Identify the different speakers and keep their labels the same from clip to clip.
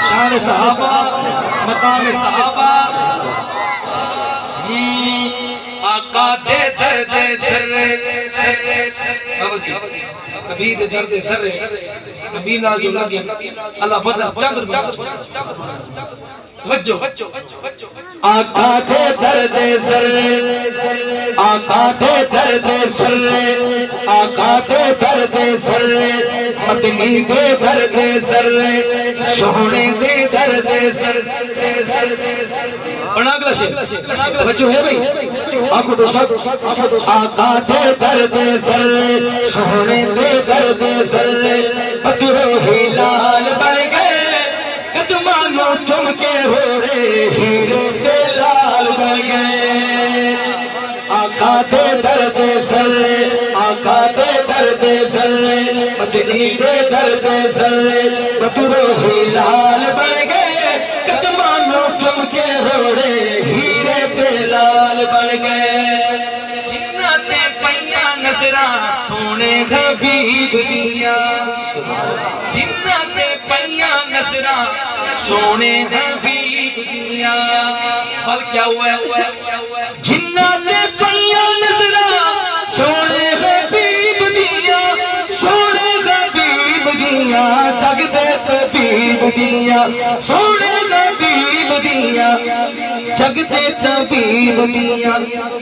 Speaker 1: شان صحابہ مقام صحابہ آقا دے درد سر نبی دے درد سر نبی نال جو لگے اللہ بدر چادر توجہ آقا دے درد سر آقا دے درد سر آقا دے درد سر مدنی دے درد سر سونے دے درد سر پڑھنا اگلا شیخ توجہ ہے بھئی آنکھوں تو شک آقا دے درد سر سونے دے درد سر بدر ہلال بن گئے قدمانوں چم کے ہو رہے ہیرے کے لال بن گئے آقا دے درد سر آقا دے درد سر مدنی دے درد سر بدر ہلال بن گئے قدمانوں چم کے ہو رہے ہیرے کے لال بن گئے جنتے پئیاں نظراں سونے حبیب دیاں جنتے پئیاں نظراں سونے حبیب دیاں بل کیا ہوا ہے جنتے پئیاں نظراں سونے حبیب دیاں سونے حبیب دیاں جگ دے طبیب دیاں سونے حبیب دیاں جگ دے طبیب دیاں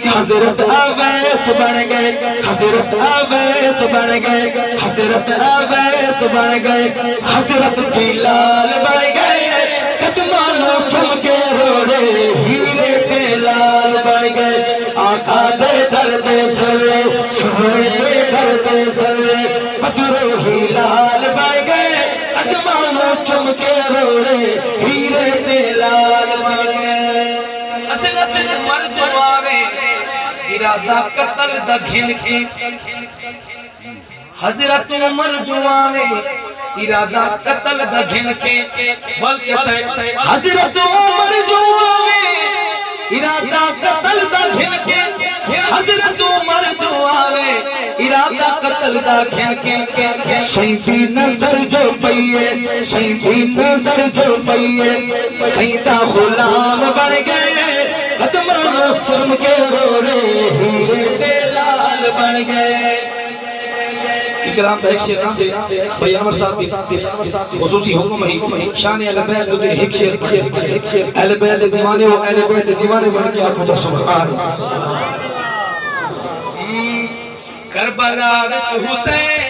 Speaker 1: حضرت اویس بن گئے حضرت اویس بن گئے حضرت اویس بن گئے حضرت بلال بن گئے قدمانوں چم کے روڑے ہیرے کے لال بن گئے آقا دے درد سر سونے دے درد سر بدر ہلال بن گئے قدمانوں چم کے روڑے ہیرے کے لال بن گئے حضرت عمر جو آوے ارادہ قتل دا گھن کے حضرت عمر جو آوے ارادہ قتل دا گھن کے بلکہ حضرت عمر جو آوے ارادہ قتل دا گھن کے حضرت عمر جو آوے ارادہ قتل دا گھن کے شیفی نظر جو پئیے شیفی نظر جو پئیے سیدہ غلام بن گئے قدمانوں چم کے روڑے ہیرے کے لال بن گئے اکرام دا ایک شیر بھائی انور صاحب کی خصوصی حکم ہے شان اہل بیت دے ایک شیر اہل بیت دیوانے ہو اہل بیت دیوانے بن کے آنکھوں تو سبحان کربلا حسین